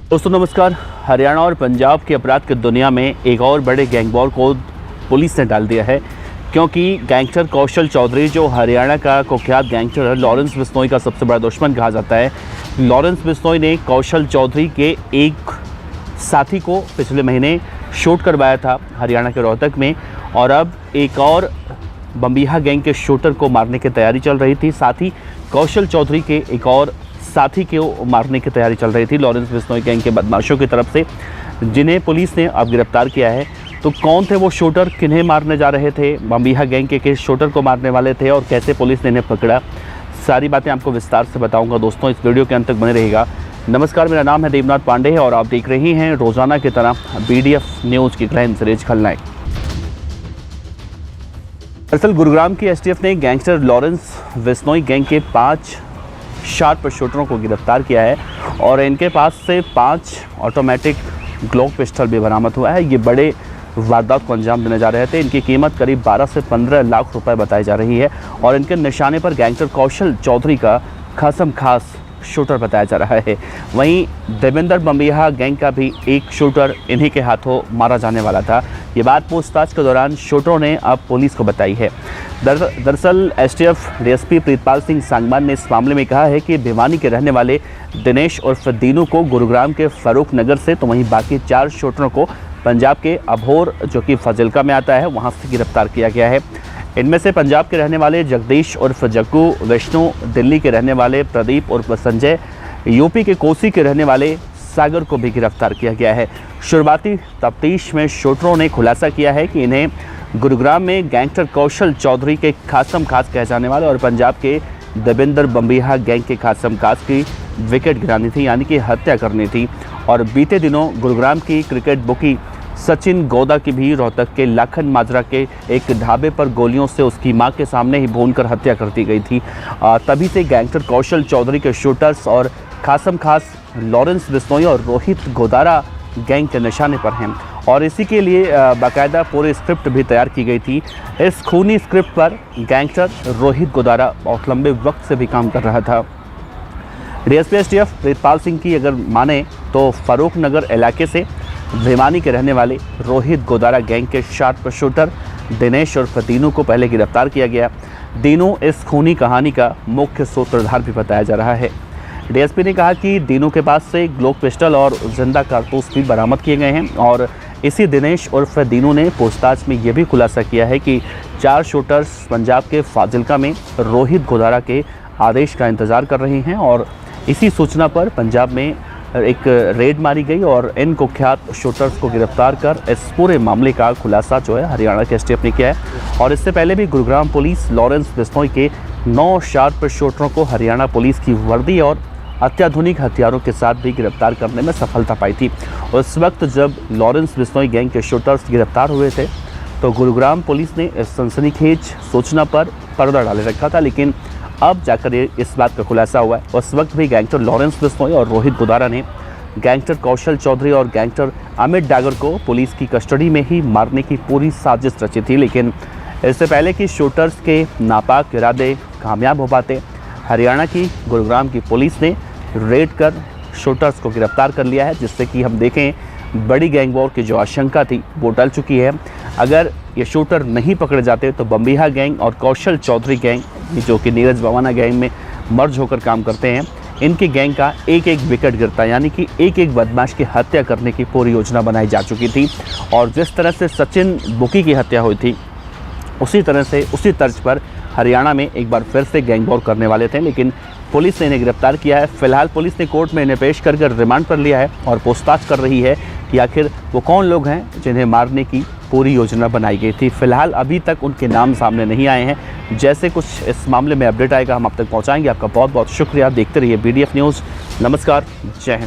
दोस्तों नमस्कार। हरियाणा और पंजाब के अपराध की दुनिया में एक और बड़े गैंगवॉर को पुलिस ने डाल दिया है, क्योंकि गैंगस्टर कौशल चौधरी जो हरियाणा का कुख्यात गैंगस्टर है, लॉरेंस बिश्नोई का सबसे बड़ा दुश्मन कहा जाता है। लॉरेंस बिश्नोई ने कौशल चौधरी के एक साथी को पिछले महीने शूट करवाया था हरियाणा के रोहतक में, और अब एक और बम्बिहा गैंग के शूटर को मारने की तैयारी चल रही थी। साथ ही कौशल चौधरी के एक और साथी को मारने की तैयारी चल रही थी लॉरेंस बिश्नोई गैंग के बदमाशों की तरफ से, जिन्हें पुलिस ने अब गिरफ्तार किया है। तो कौन थे वो शूटर, किन्हें मारने जा रहे थे, बम्बिहा गैंग के किस शूटर को मारने वाले थे और कैसे पुलिस ने इन्हें पकड़ा, सारी बातें आपको विस्तार से बताऊंगा। दोस्तों इस वीडियो के अंत तक बने रहेगा। नमस्कार, मेरा नाम है देवनाथ पांडे और आप देख रहे हैं रोजाना की तरह BDF न्यूज़ की क्राइम सीरीज खलनायक। दरअसल गुरुग्राम की STF ने गैंगस्टर लॉरेंस बिश्नोई गैंग के 5 शार्प शूटरों को गिरफ्तार किया है और इनके पास से 5 ऑटोमेटिक ग्लॉक पिस्टल भी बरामद हुआ है। ये बड़े वारदात को अंजाम देने जा रहे थे। इनकी कीमत करीब 12 से 15 लाख रुपए बताई जा रही है और इनके निशाने पर गैंगस्टर कौशल चौधरी का खासम खास शूटर बताया जा रहा है। वहीं देवेंद्र बम्बिहा गैंग का भी एक शूटर इन्हीं के हाथों मारा जाने वाला था। ये बात पूछताछ के दौरान शूटरों ने अब पुलिस को बताई है। दरअसल STF DSP प्रीतपाल सिंह सांगवान ने इस मामले में कहा है कि भिवानी के रहने वाले दिनेश उर्फ दीनू को गुरुग्राम के फारूक नगर से, तो वहीं बाकी 4 शूटरों को पंजाब के अभोर जो कि फाजिल्का में आता है वहाँ से गिरफ्तार किया गया है। इनमें से पंजाब के रहने वाले जगदीश उर्फ जग्गू, विष्णु, दिल्ली के रहने वाले प्रदीप उर्फ संजय, यूपी के कोसी के रहने वाले सागर को भी गिरफ्तार किया गया है। शुरुआती तफ्तीश में शूटरों ने खुलासा किया है कि इन्हें गुरुग्राम में गैंगस्टर कौशल चौधरी के खासम खास कहे जाने वाले और पंजाब के देवेंद्र बम्बिहा गैंग के खासम खास की विकेट गिरानी थी, यानी कि हत्या करनी थी। और बीते दिनों गुरुग्राम की क्रिकेट बुकी सचिन गोदा की भी रोहतक के लाखन माजरा के एक ढाबे पर गोलियों से उसकी मां के सामने ही भूनकर हत्या कर दी गई थी। तभी से गैंगस्टर कौशल चौधरी के शूटर्स और खासम खास लॉरेंस बिश्नोई और रोहित गोदारा गैंग के निशाने पर हैं और इसी के लिए बाकायदा पूरी स्क्रिप्ट भी तैयार की गई थी। इस खूनी स्क्रिप्ट पर गैंगस्टर रोहित गोदारा बहुत लंबे वक्त से भी काम कर रहा था। DSP STF प्रीतपाल सिंह की अगर माने तो फारूक नगर इलाके से भिवानी के रहने वाले रोहित गोदारा गैंग के शार्प शूटर दिनेश उर्फ दीनू को पहले गिरफ्तार किया गया। दीनू इस खूनी कहानी का मुख्य सूत्रधार भी बताया जा रहा है। DSP ने कहा कि दीनू के पास से ग्लोक पिस्टल और जिंदा कारतूस भी बरामद किए गए हैं और इसी दिनेश उर्फ दीनू ने पूछताछ में यह भी खुलासा किया है कि 4 शूटर्स पंजाब के फाजिल्का में रोहित गोदारा के आदेश का इंतजार कर रहे हैं और इसी सूचना पर पंजाब में एक रेड मारी गई और इन कुख्यात शूटर्स को गिरफ्तार कर इस पूरे मामले का खुलासा जो है हरियाणा के STF ने किया है। और इससे पहले भी गुरुग्राम पुलिस लॉरेंस बिश्नोई के 9 शार्प शूटरों को हरियाणा पुलिस की वर्दी और अत्याधुनिक हथियारों के साथ भी गिरफ्तार करने में सफलता पाई थी। उस वक्त जब लॉरेंस बिश्नोई गैंग के शूटर्स गिरफ्तार हुए थे तो गुरुग्राम पुलिस ने इस सनसनीखेज सूचना पर पर्दा डाले रखा था, लेकिन अब जाकर इस बात का खुलासा हुआ है। उस वक्त भी गैंगस्टर लॉरेंस बिश्नोई और रोहित गोदारा ने गैंगस्टर कौशल चौधरी और गैंगस्टर अमित डागर को पुलिस की कस्टडी में ही मारने की पूरी साजिश रची थी। लेकिन इससे पहले कि शूटर्स के नापाक इरादे कामयाब हो पाते, हरियाणा की गुरुग्राम की पुलिस ने रेड कर शूटर्स को गिरफ्तार कर लिया है, जिससे कि हम देखें बड़ी गैंग वॉर की जो आशंका थी वो टल चुकी है। अगर ये शूटर नहीं पकड़े जाते तो बम्बिहा गैंग और कौशल चौधरी गैंग, जो कि नीरज भवाना गैंग में मर्ज होकर काम करते हैं, इनकी गैंग का एक एक विकेट गिरता, यानी कि एक एक बदमाश की हत्या करने की पूरी योजना बनाई जा चुकी थी। और जिस तरह से सचिन बुकी की हत्या हुई थी उसी तरह से उसी तर्ज पर हरियाणा में एक बार फिर से गैंग वॉर करने वाले थे, लेकिन पुलिस ने इन्हें गिरफ्तार किया है। फिलहाल पुलिस ने कोर्ट में इन्हें पेश कर रिमांड पर लिया है और पूछताछ कर रही है कि आखिर वो कौन लोग हैं जिन्हें मारने की पूरी योजना बनाई गई थी। फिलहाल अभी तक उनके नाम सामने नहीं आए हैं। जैसे कुछ इस मामले में अपडेट आएगा हम आप तक पहुंचाएंगे। आपका बहुत बहुत शुक्रिया। देखते रहिए BDF न्यूज़। नमस्कार, जय हिंद।